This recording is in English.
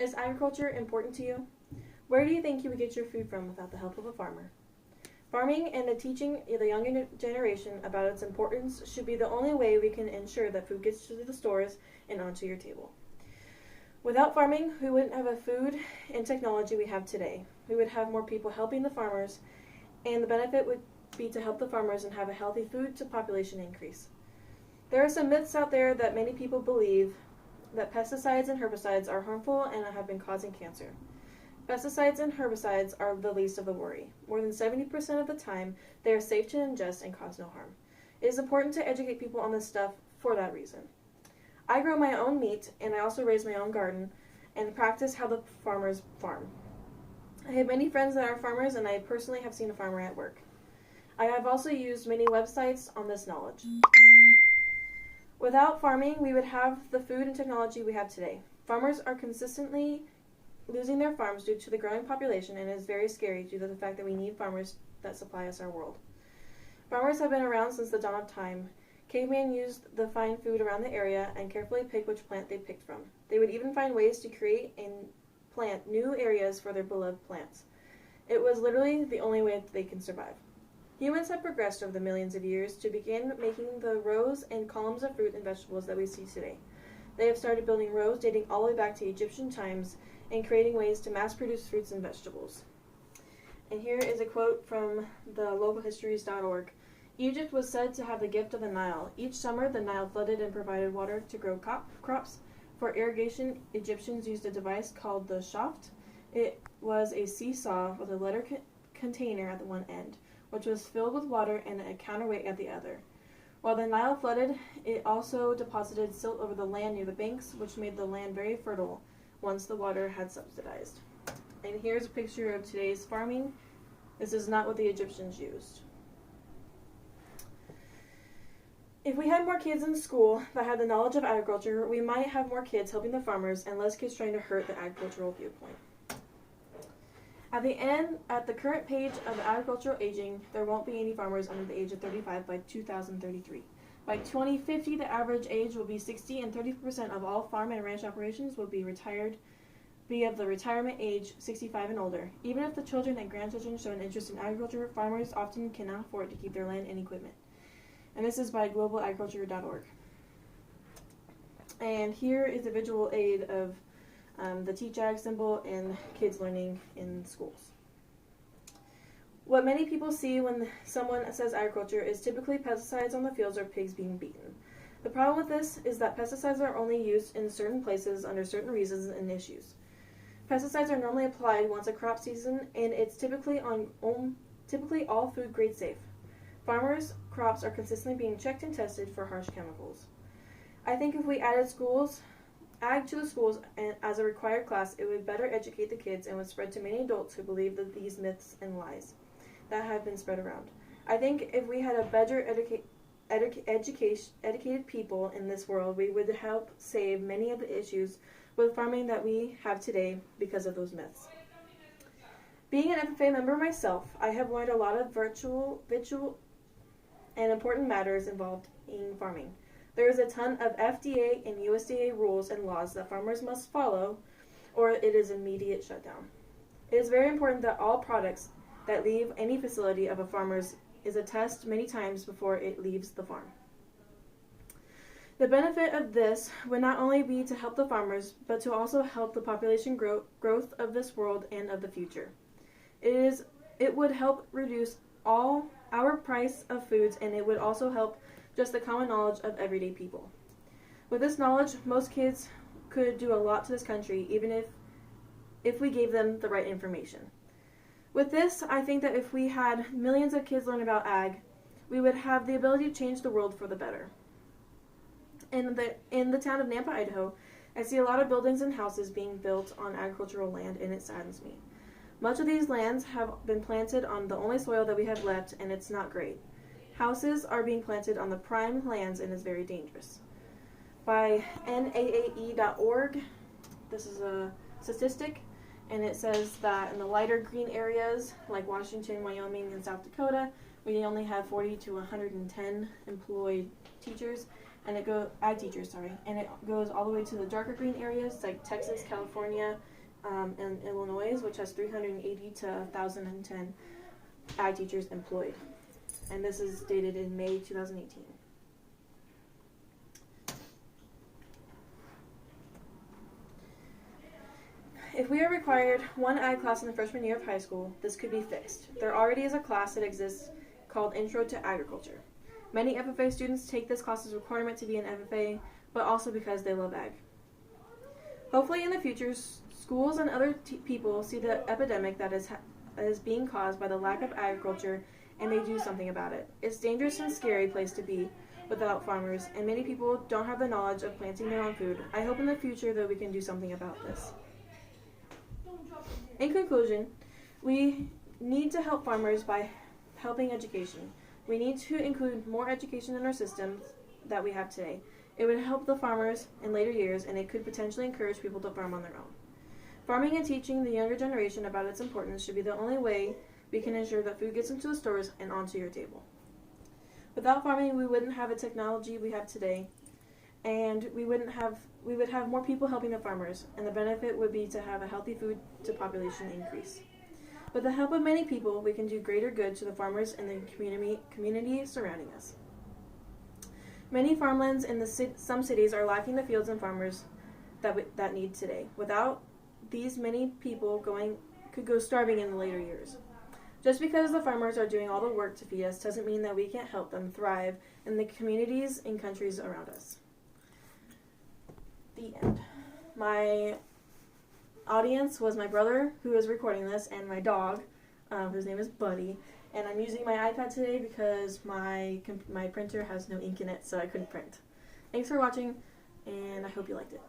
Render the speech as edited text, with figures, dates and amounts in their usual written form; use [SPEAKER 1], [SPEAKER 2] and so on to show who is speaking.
[SPEAKER 1] Is agriculture important to you? Where do you think you would get your food from without the help of a farmer? Farming and teaching the younger generation about its importance should be the only way we can ensure that food gets to the stores and onto your table. Without farming, we wouldn't have the food and technology we have today. We would have more people helping the farmers, and the benefit would be to help the farmers and have a healthy food to population increase. There are some myths out there that many people believe that pesticides and herbicides are harmful and have been causing cancer. Pesticides and herbicides are the least of the worry. More than 70% of the time, they are safe to ingest and cause no harm. It is important to educate people on this stuff for that reason. I grow my own meat, and I also raise my own garden and practice how the farmers farm. I have many friends that are farmers, and I personally have seen a farmer at work. I have also used many websites on this knowledge. Without farming, we would have the food and technology we have today. Farmers are consistently losing their farms due to the growing population, and it is very scary due to the fact that we need farmers that supply us our world. Farmers have been around since the dawn of time. Cavemen used to find food around the area and carefully pick which plant they picked from. They would even find ways to create and plant new areas for their beloved plants. It was literally the only way that they can survive. Humans have progressed over the millions of years to begin making the rows and columns of fruit and vegetables that we see today. They have started building rows dating all the way back to Egyptian times and creating ways to mass-produce fruits and vegetables. And here is a quote from the localhistories.org. Egypt was said to have the gift of the Nile. Each summer, the Nile flooded and provided water to grow crops. For irrigation, Egyptians used a device called the shaft. It was a seesaw with a letter container at the one end, which was filled with water and a counterweight at the other. While the Nile flooded, it also deposited silt over the land near the banks, which made the land very fertile once the water had subsidized. And here's a picture of today's farming. This is not what the Egyptians used. If we had more kids in school that had the knowledge of agriculture, we might have more kids helping the farmers and less kids trying to hurt the agricultural viewpoint. At the current page of agricultural aging, there won't be any farmers under the age of 35 by 2033. By 2050, the average age will be 60, and 30% of all farm and ranch operations will be of the retirement age 65 and older. Even if the children and grandchildren show an interest in agriculture, farmers often cannot afford to keep their land and equipment. And this is by globalagriculture.org. And here is a visual aid of the Teach Ag symbol and kids learning in schools. What many people see when someone says agriculture is typically pesticides on the fields or pigs being beaten. The problem with this is that pesticides are only used in certain places under certain reasons and issues. Pesticides are normally applied once a crop season, and it's typically all food grade safe. Farmers' crops are consistently being checked and tested for harsh chemicals. I think if we added ag to the schools as a required class, it would better educate the kids and would spread to many adults who believe these myths and lies that have been spread around. I think if we had a better educated people in this world, we would help save many of the issues with farming that we have today because of those myths. Being an FFA member myself, I have learned a lot of virtual and important matters involved in farming. There is a ton of FDA and USDA rules and laws that farmers must follow, or it is immediate shutdown. It is very important that all products that leave any facility of a farmer's is a test many times before it leaves the farm. The benefit of this would not only be to help the farmers, but to also help the population growth of this world and of the future. It would help reduce all our price of foods, and it would also help just the common knowledge of everyday people. With this knowledge, most kids could do a lot to this country, even if we gave them the right information. With this, I think that if we had millions of kids learn about ag, we would have the ability to change the world for the better. In the town of Nampa, Idaho, I see a lot of buildings and houses being built on agricultural land, and it saddens me. Much of these lands have been planted on the only soil that we have left, and it's not great. Houses are being planted on the prime lands, and is very dangerous. By NAAE.org, this is a statistic, and it says that in the lighter green areas, like Washington, Wyoming, and South Dakota, we only have 40 to 110 employed teachers, and ag teachers, and it goes all the way to the darker green areas like Texas, California, and Illinois, which has 380 to 1,010 ag teachers employed. And this is dated in May 2018. If we are required one ag class in the freshman year of high school, this could be fixed. There already is a class that exists called Intro to Agriculture. Many FFA students take this class as a requirement to be an FFA, but also because they love ag. Hopefully in the future, schools and other people see the epidemic that is being caused by the lack of agriculture, and they do something about it. It's a dangerous and scary place to be without farmers, and many people don't have the knowledge of planting their own food. I hope in the future that we can do something about this. In conclusion, we need to help farmers by helping education. We need to include more education in our systems that we have today. It would help the farmers in later years, and it could potentially encourage people to farm on their own. Farming and teaching the younger generation about its importance should be the only way we can ensure that food gets into the stores and onto your table. Without farming, we wouldn't have the technology we have today, and we would have more people helping the farmers, and the benefit would be to have a healthy food to population increase. With the help of many people, we can do greater good to the farmers and the community surrounding us. Many farmlands in some cities are lacking the fields and farmers that need today. Without these, many people could go starving in the later years. Just because the farmers are doing all the work to feed us doesn't mean that we can't help them thrive in the communities and countries around us. The end. My audience was my brother, who is recording this, and my dog, whose name is Buddy. And I'm using my iPad today because my printer has no ink in it, so I couldn't print. Thanks for watching, and I hope you liked it.